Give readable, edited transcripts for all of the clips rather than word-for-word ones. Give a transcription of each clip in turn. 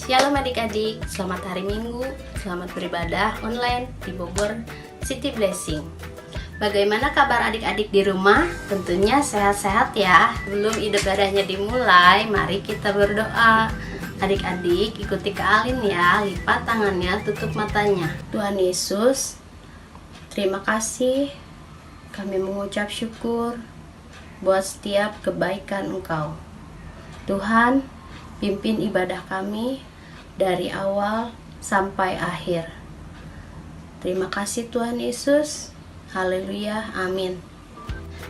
Shalom adik-adik, selamat hari Minggu, selamat beribadah online di Bogor City Blessing. Bagaimana kabar adik-adik di rumah? Tentunya sehat-sehat ya. Sebelum ibadahnya dimulai, mari kita berdoa. Adik-adik ikuti Kak Alin ya, lipat tangannya, tutup matanya. Tuhan Yesus, terima kasih. Kami mengucap syukur buat setiap kebaikan Engkau. Tuhan, pimpin ibadah kami dari awal sampai akhir. Terima kasih Tuhan Yesus. Haleluya, amin.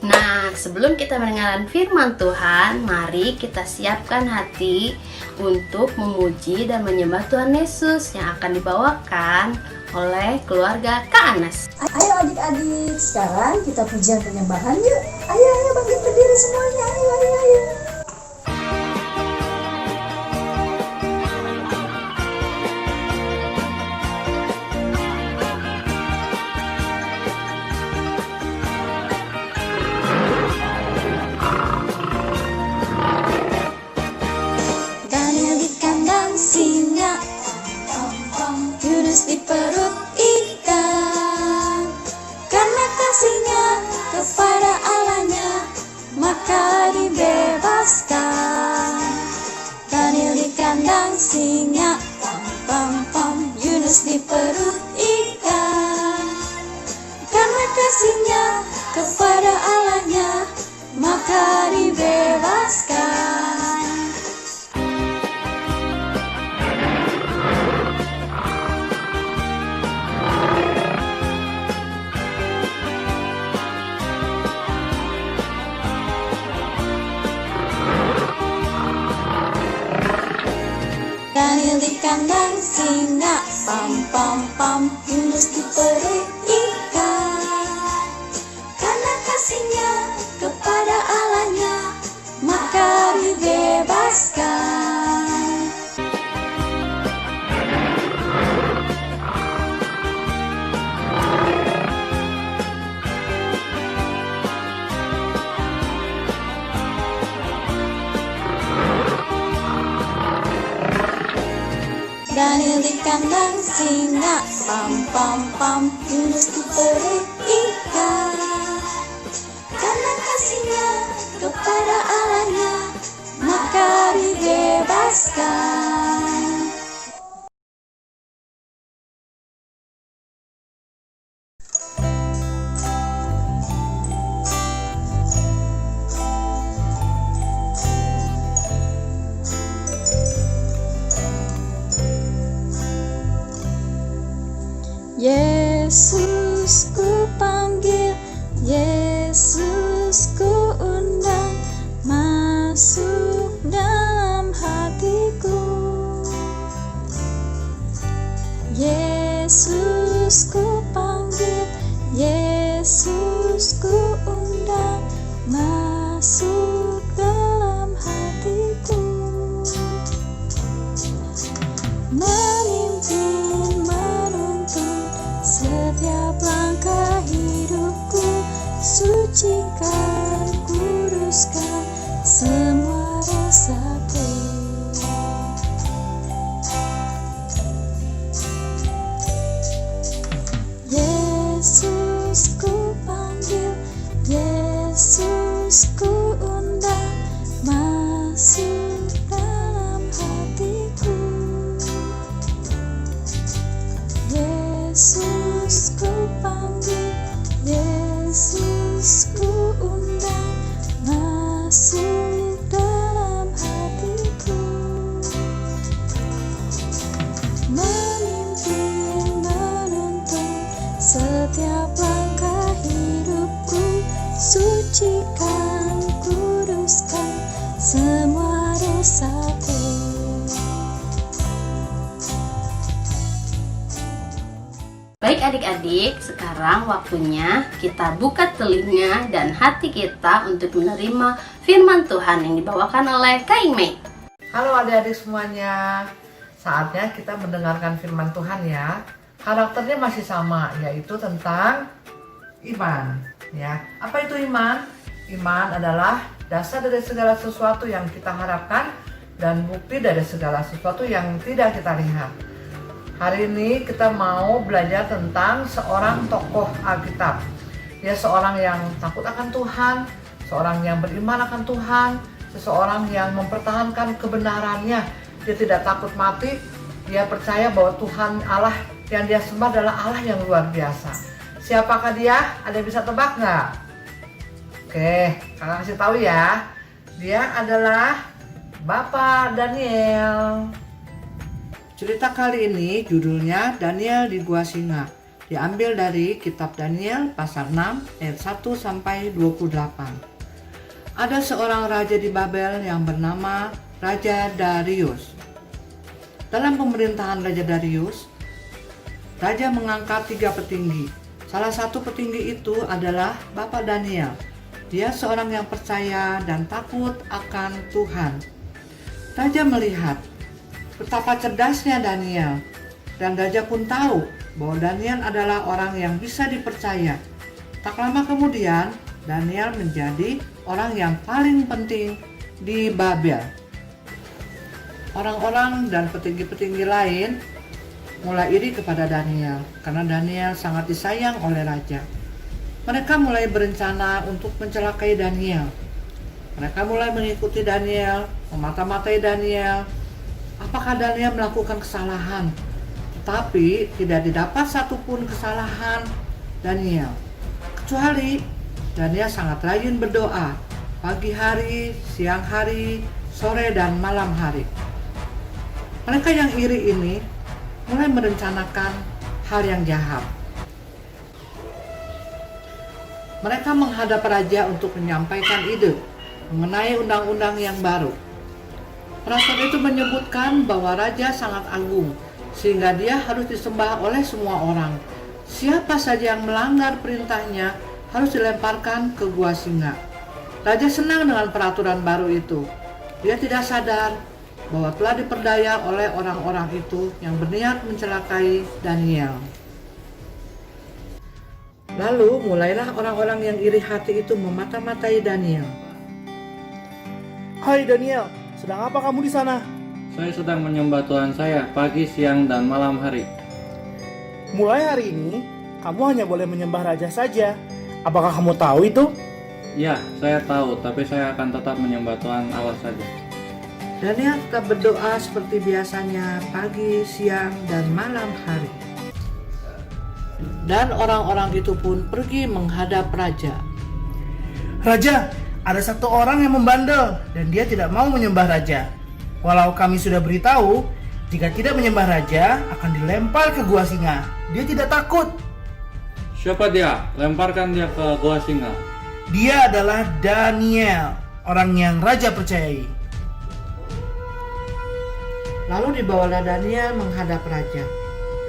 Nah, sebelum kita mendengarkan firman Tuhan, mari kita siapkan hati untuk memuji dan menyembah Tuhan Yesus yang akan dibawakan oleh keluarga Kak Anas. Ayo adik-adik, sekarang kita pujian penyembahan yuk. Ayo bangkit berdiri semuanya, ayo. Daniel di kandang singa, Yunus di perut ikan. Karena kasihnya kepada Allahnya, maka dibebaskan. Daniel di kandang singa, Yunus di perut ikan. Karena kasihnya kepada Allahnya, maka dibebaskan. Daniel di kandang singa, Yunus di perut ikan. Karena kasihnya kepada Allahnya, maka dibebaskan. Daniel di kandang singa, Yunus di perut ikan. Karena kasihnya kepada Allahnya, maka dibebaskan. Yesus ku panggil, Yesus ku undang, masuk dalam hatiku. Yesus ku panggil, Yesus ku undang, masuk dalam hatiku. Memimpin, menuntun setiap langkah hidupku, sucikan, kuduskan semua rasaku. Yesus ku panggil, Yesus ku undang, masuk dalam hatiku. Yesus ku panggil, Yesus ku undang, masuk dalam hatiku. Memimpin, menuntun setiap langkah hidupku, sucikan, kuduskan semua dosaku. Baik adik-adik, sekarang waktunya kita buka telinga dan hati kita untuk menerima firman Tuhan yang dibawakan oleh Kak Imei. Halo adik-adik semuanya, saatnya kita mendengarkan firman Tuhan ya. Karakternya masih sama, yaitu tentang iman ya. Apa itu iman? Iman adalah dasar dari segala sesuatu yang kita harapkan dan bukti dari segala sesuatu yang tidak kita lihat. Hari ini kita mau belajar tentang seorang tokoh Alkitab. Dia seorang yang takut akan Tuhan, seorang yang beriman akan Tuhan, seseorang yang mempertahankan kebenarannya. Dia tidak takut mati, dia percaya bahwa Tuhan Allah yang dia sembah adalah Allah yang luar biasa. Siapakah dia? Ada yang bisa tebak nggak? Oke, kakak kasih tahu ya. Dia adalah Bapak Daniel. Cerita kali ini judulnya Daniel di Gua Singa. Diambil dari kitab Daniel pasal 6 ayat 1 sampai 28. Ada seorang raja di Babel yang bernama Raja Darius. Dalam pemerintahan Raja Darius, raja mengangkat 3 petinggi. Salah satu petinggi itu adalah Bapak Daniel. Dia seorang yang percaya dan takut akan Tuhan. Raja melihat betapa cerdasnya Daniel, dan raja pun tahu bahwa Daniel adalah orang yang bisa dipercaya. Tak lama kemudian, Daniel menjadi orang yang paling penting di Babel. Orang-orang dan petinggi-petinggi lain mulai iri kepada Daniel karena Daniel sangat disayang oleh raja. Mereka mulai berencana untuk mencelakai Daniel. Mereka mulai mengikuti Daniel, memata-matai Daniel. Apakah Daniel melakukan kesalahan? Tetapi tidak didapat satupun kesalahan Daniel. Kecuali Daniel sangat rajin berdoa pagi hari, siang hari, sore dan malam hari. Mereka yang iri ini mulai merencanakan hal yang jahat. Mereka menghadap raja untuk menyampaikan ide mengenai undang-undang yang baru. Peraturan itu menyebutkan bahwa raja sangat agung, sehingga dia harus disembah oleh semua orang. Siapa saja yang melanggar perintahnya harus dilemparkan ke gua singa. Raja senang dengan peraturan baru itu. Dia tidak sadar bahwa telah diperdaya oleh orang-orang itu yang berniat mencelakai Daniel. Lalu mulailah orang-orang yang iri hati itu memata-matai Daniel. Hai Daniel, sedang apa kamu di sana? Saya sedang menyembah Tuhan saya pagi, siang, dan malam hari. Mulai hari ini, kamu hanya boleh menyembah raja saja. Apakah kamu tahu itu? Ya, saya tahu, tapi saya akan tetap menyembah Tuhan Allah saja. Daniel tetap berdoa seperti biasanya pagi, siang, dan malam hari. Dan orang-orang itu pun pergi menghadap raja. Raja, ada satu orang yang membandel dan dia tidak mau menyembah raja. Walau kami sudah beritahu, jika tidak menyembah raja akan dilempar ke gua singa. Dia tidak takut. Siapa dia? Lemparkan dia ke gua singa. Dia adalah Daniel, orang yang raja percayai. Lalu dibawalah Daniel menghadap raja.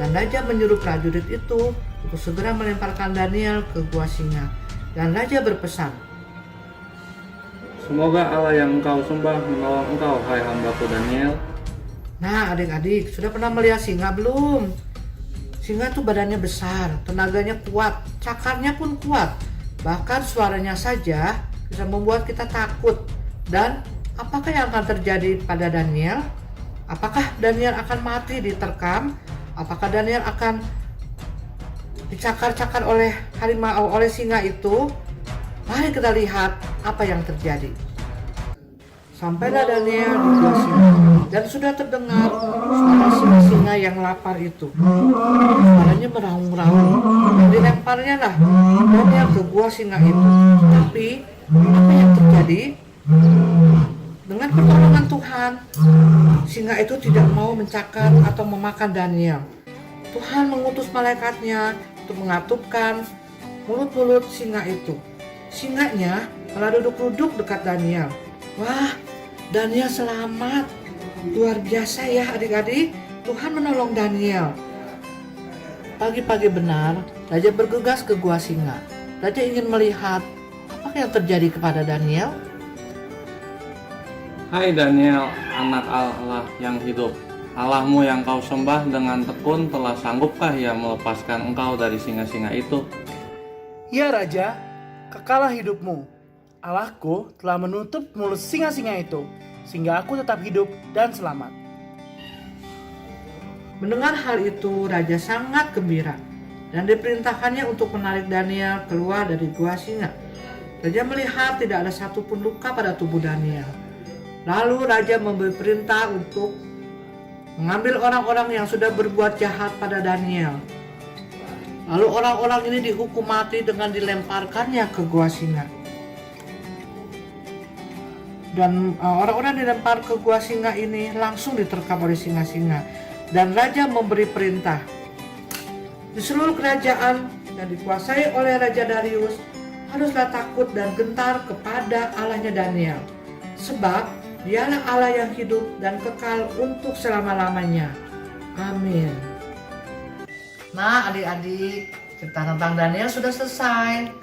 Dan raja menyuruh prajurit itu untuk segera melemparkan Daniel ke gua singa. Dan raja berpesan, Semoga Allah yang engkau sembah menolong engkau, hai hambaku Daniel. Nah adik-adik, sudah pernah melihat singa belum? Singa itu badannya besar, tenaganya kuat, cakarnya pun kuat. Bahkan suaranya saja bisa membuat kita takut. Dan apakah yang akan terjadi pada Daniel? Apakah Daniel akan mati diterkam? Apakah Daniel akan dicakar-cakar oleh harimau, oleh singa itu? Mari kita lihat apa yang terjadi. Sampailah Daniel di gua singa, dan sudah terdengar suara singa-singa yang lapar itu. Suaranya meraung-raung, dan dilemparnya lah Daniel ke gua singa itu. Tapi apa yang terjadi? Dengan pertolongan Tuhan, singa itu tidak mau mencakar atau memakan Daniel. Tuhan mengutus malaikatnya untuk mengatupkan mulut-mulut singa itu. Singanya malah duduk-duduk dekat Daniel. Wah, Daniel selamat. Luar biasa ya adik-adik, Tuhan menolong Daniel. Pagi-pagi benar, Raja bergegas ke gua singa. Raja ingin melihat apa yang terjadi kepada Daniel. Hai Daniel, anak Allah yang hidup. Allahmu yang kau sembah dengan tekun telah sanggupkah ia melepaskan engkau dari singa-singa itu? Ya Raja, kekalah hidupmu. Allahku telah menutup mulut singa-singa itu, sehingga aku tetap hidup dan selamat. Mendengar hal itu, raja sangat gembira dan diperintahkannya untuk menarik Daniel keluar dari gua singa. Raja melihat tidak ada satupun luka pada tubuh Daniel. Lalu raja memberi perintah untuk mengambil orang-orang yang sudah berbuat jahat pada Daniel. Lalu orang-orang ini dihukum mati dengan dilemparkannya ke gua singa. Dan orang-orang dilempar ke gua singa ini langsung diterkam oleh singa-singa. Dan raja memberi perintah di seluruh kerajaan yang dikuasai oleh Raja Darius haruslah takut dan gentar kepada Allahnya Daniel, sebab dialah Allah yang hidup dan kekal untuk selama-lamanya. Amin. Nah, adik-adik, cerita tentang Daniel sudah selesai.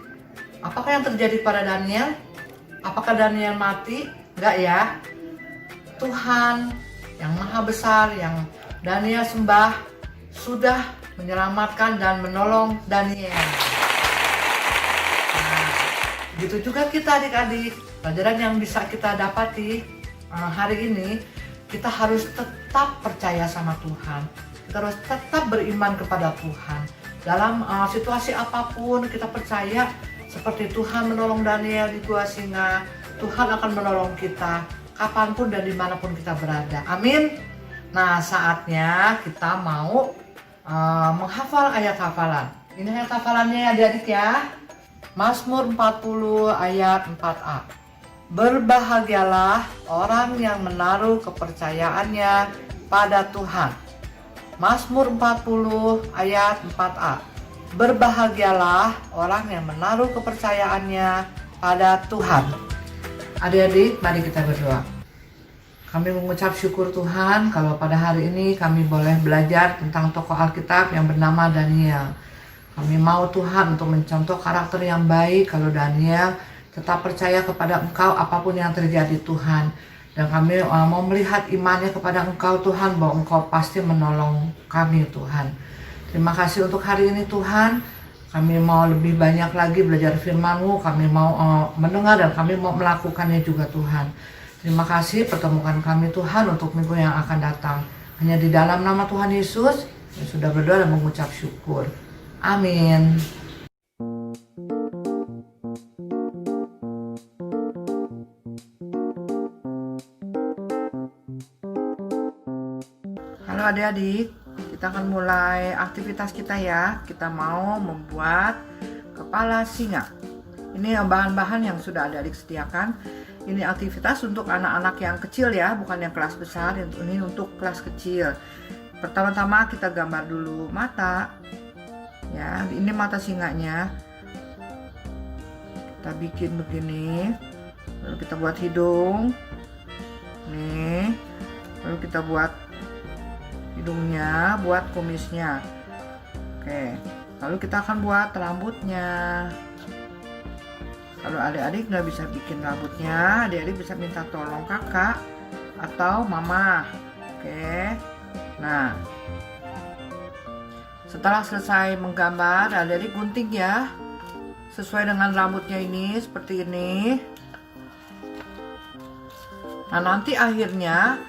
Apakah yang terjadi pada Daniel? Apakah Daniel mati? Enggak ya. Tuhan yang maha besar, yang Daniel sembah, sudah menyelamatkan dan menolong Daniel. Nah, begitu juga kita adik-adik. Pelajaran yang bisa kita dapati hari ini, kita harus tetap percaya sama Tuhan. Kita harus tetap beriman kepada Tuhan. Dalam situasi apapun kita percaya seperti Tuhan menolong Daniel di gua singa, Tuhan akan menolong kita kapanpun dan dimanapun kita berada. Amin. Nah, saatnya kita mau menghafal ayat hafalan. Ini ayat hafalannya ya adik-adik ya. Mazmur 40 ayat 4a. Berbahagialah orang yang menaruh kepercayaannya pada Tuhan. Mazmur 40 ayat 4a. Berbahagialah orang yang menaruh kepercayaannya pada Tuhan. Adik-adik, mari kita berdoa. Kami mengucap syukur Tuhan kalau pada hari ini kami boleh belajar tentang tokoh Alkitab yang bernama Daniel. Kami mau Tuhan untuk mencontoh karakter yang baik kalau Daniel tetap percaya kepada Engkau apapun yang terjadi Tuhan. Dan kami mau melihat imannya kepada Engkau Tuhan, bahwa Engkau pasti menolong kami Tuhan. Terima kasih untuk hari ini Tuhan. Kami mau lebih banyak lagi belajar firman-Mu, kami mau mendengar dan kami mau melakukannya juga Tuhan. Terima kasih pertemukan kami Tuhan untuk minggu yang akan datang. Hanya di dalam nama Tuhan Yesus, yang sudah berdoa dan mengucap syukur. Amin. Halo adik-adik, kita akan mulai aktivitas kita ya. Kita mau membuat kepala singa. Ini bahan-bahan yang sudah adik-adik sediakan. Ini aktivitas untuk anak-anak yang kecil ya, bukan yang kelas besar. Ini untuk kelas kecil. Pertama-tama kita gambar dulu mata. Ya, ini mata singanya. Kita bikin begini. Lalu kita buat hidung. Nih. Lalu kita buat hidungnya, buat kumisnya. Oke. Lalu kita akan buat rambutnya. Kalau adik-adik nggak bisa bikin rambutnya, adik-adik bisa minta tolong kakak atau mama. Oke. Nah, setelah selesai menggambar, adik-adik gunting ya, sesuai dengan rambutnya ini, seperti ini. Nah, nanti akhirnya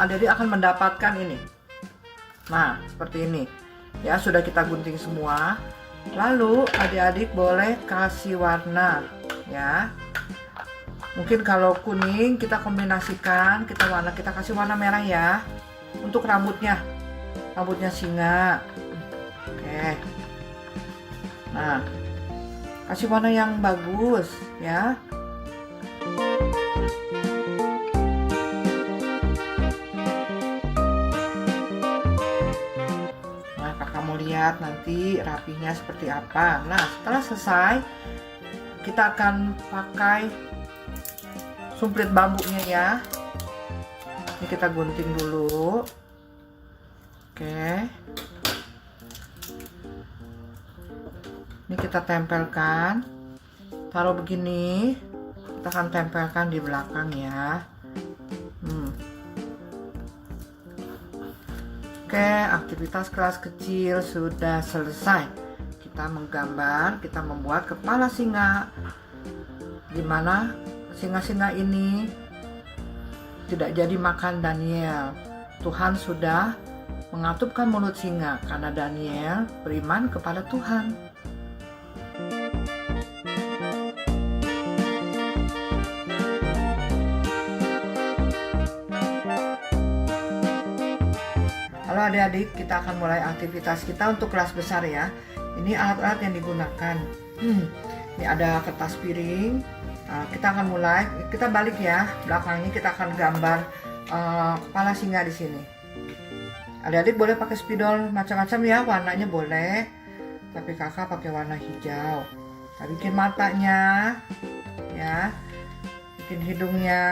adik-adik akan mendapatkan ini. Nah, seperti ini. Ya, sudah kita gunting semua. Lalu adik-adik boleh kasih warna ya. Mungkin kalau kuning kita kombinasikan, kita kasih warna merah ya. Untuk rambutnya singa. Oke. Nah, kasih warna yang bagus ya. Lihat nanti rapinya seperti apa. Nah, setelah selesai kita akan pakai sumplit bambunya ya. Ini kita gunting dulu. Oke. Ini kita tempelkan. Taruh begini. Kita akan tempelkan di belakang ya. Oke, aktivitas kelas kecil sudah selesai. Kita menggambar, kita membuat kepala singa. Dimana singa-singa ini tidak jadi makan Daniel. Tuhan sudah mengatupkan mulut singa karena Daniel beriman kepada Tuhan. Halo adik-adik, kita akan mulai aktivitas kita untuk kelas besar ya. Ini alat-alat yang digunakan. Ini ada kertas piring. Nah, kita akan mulai. Kita balik ya. Belakangnya kita akan gambar kepala singa di sini. Adik-adik boleh pakai spidol macam-macam ya, warnanya boleh. Tapi kakak pakai warna hijau. Kita bikin matanya, ya. Bikin hidungnya.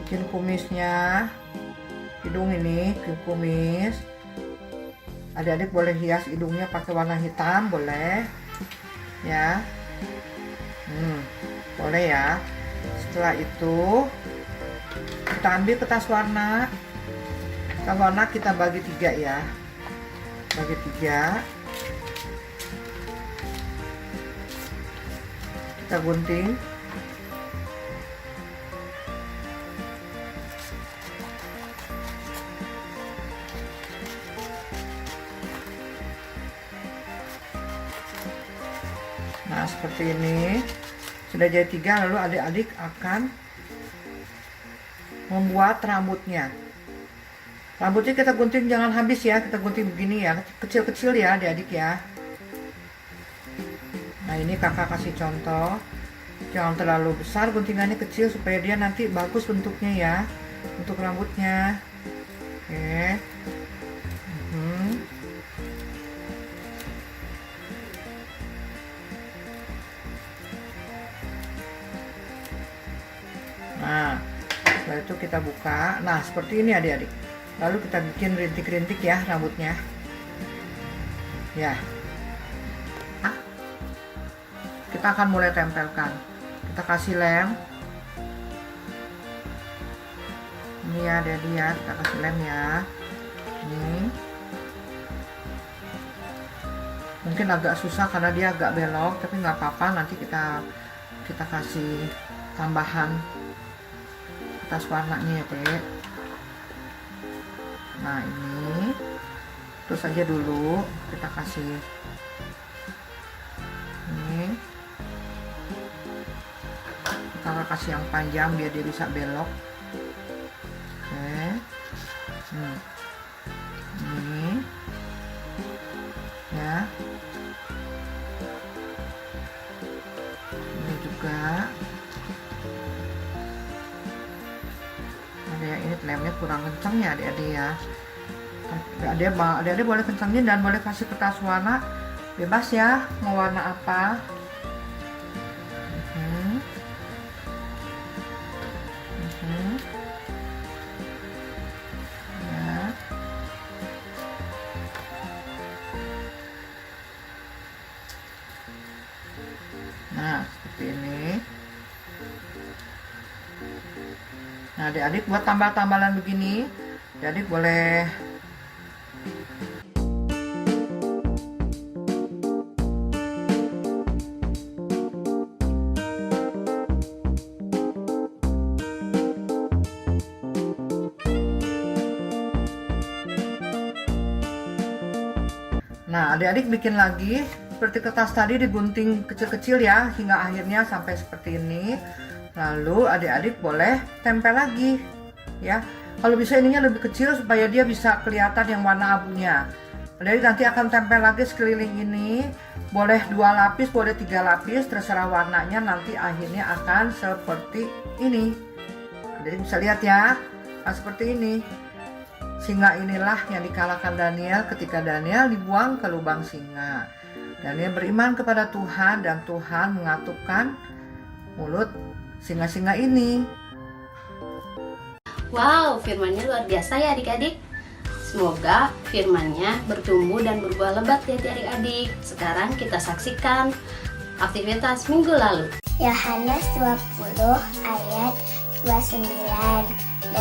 Bikin kumisnya. Hidung ini, bikin kumis. Adik-adik boleh hias hidungnya pakai warna hitam, boleh. Ya. Boleh ya. Setelah itu kita ambil kertas warna. Kertas warna kita bagi 3 ya. Bagi 3. Kita gunting. Nah, seperti ini. Sudah jadi 3, lalu adik-adik akan membuat rambutnya. Rambutnya kita gunting jangan habis ya, kita gunting begini ya, kecil-kecil ya adik-adik ya. Nah, ini kakak kasih contoh. Jangan terlalu besar, guntingannya kecil supaya dia nanti bagus bentuknya ya, untuk rambutnya. Oke. Nah, setelah itu kita buka. Nah, seperti ini adik-adik. Lalu kita bikin rintik-rintik ya rambutnya. Ya. Kita akan mulai tempelkan. Kita kasih lem. Ini ya adik-adik ya, kita kasih lem ya. Ini. Mungkin agak susah karena dia agak belok, tapi nggak apa-apa. Nanti kita kasih tambahan kertas warnanya ya Dek. Nah ini terus aja dulu kita kasih ini, kita kasih yang panjang biar dia bisa belok. Oke. Ini ya, ini juga. Ini lemnya kurang kencang ya adik-adik ya. Adik-adik boleh kencangin dan boleh kasih kertas warna bebas ya, mau warna apa. Ya. Nah, seperti ini. Nah, adik-adik buat tambal-tambalan begini, adik boleh Nah, adik-adik bikin lagi seperti kertas tadi, digunting kecil-kecil ya hingga akhirnya sampai seperti ini. Lalu adik-adik boleh tempel lagi ya. Kalau bisa ininya lebih kecil supaya dia bisa kelihatan yang warna abunya. Adik-adik nanti akan tempel lagi sekeliling ini. Boleh 2 lapis, boleh 3 lapis, terserah warnanya. Nanti akhirnya akan seperti ini. Adik-adik bisa lihat ya. Nah, seperti ini. Singa inilah yang dikalahkan Daniel ketika Daniel dibuang ke lubang singa. Daniel beriman kepada Tuhan dan Tuhan mengatupkan mulut singa-singa ini. Wow, firmannya luar biasa ya adik-adik. Semoga firmannya bertumbuh dan berbuah lebat ya adik-adik. Sekarang kita saksikan aktivitas minggu lalu. Yohanes 20 ayat 29 B.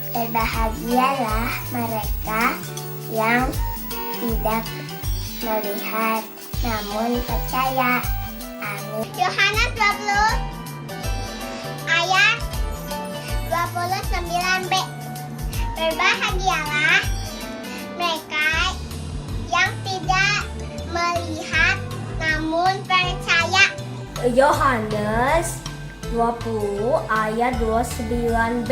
Berbahagialah mereka yang tidak melihat namun percaya. Amin. Yohanes 20 ayat 29B. Berbahagialah mereka yang tidak melihat namun percaya. Yohanes 20 ayat 29b.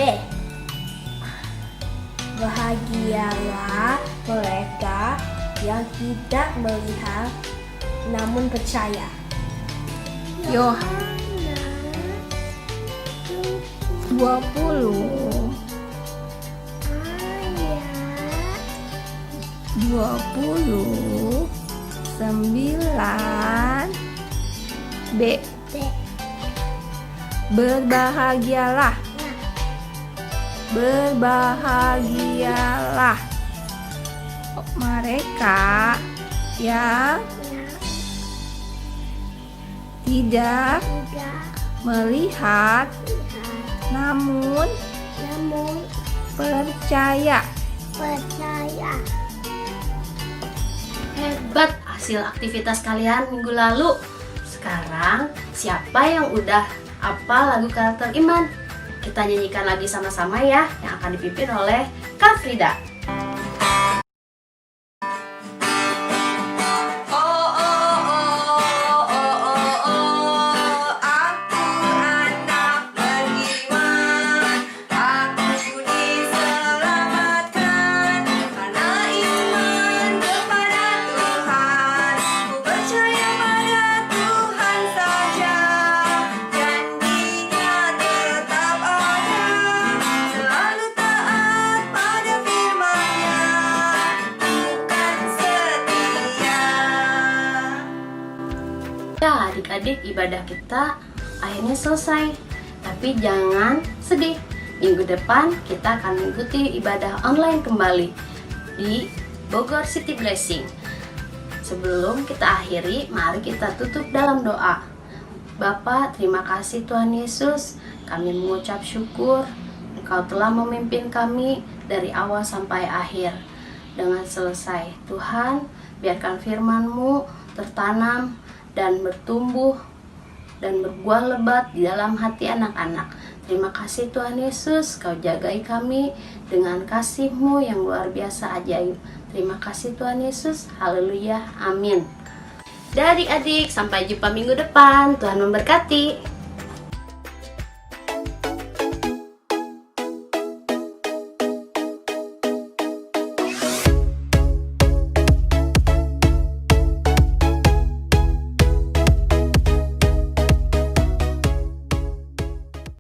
Bahagialah mereka yang tidak melihat namun percaya. Yohanes 20 29b. Berbahagialah mereka yang tidak melihat namun percaya. Hebat hasil aktivitas kalian minggu lalu. Sekarang siapa yang udah hafal lagu karakter iman? Kita nyanyikan lagi sama-sama ya, yang akan dipimpin oleh Kak Frida. Ya, adik-adik, ibadah kita akhirnya selesai. Tapi jangan sedih. Minggu depan kita akan mengikuti ibadah online kembali di Bogor City Blessing. Sebelum kita akhiri, mari kita tutup dalam doa. Bapa, terima kasih Tuhan Yesus. Kami mengucap syukur Engkau telah memimpin kami dari awal sampai akhir dengan selesai. Tuhan, biarkan firman-Mu tertanam dan bertumbuh dan berbuah lebat di dalam hati anak-anak. Terima kasih Tuhan Yesus, Kau jagai kami dengan kasih-Mu yang luar biasa ajaib. Terima kasih Tuhan Yesus, haleluya, amin. Dan adik-adik, sampai jumpa minggu depan. Tuhan memberkati.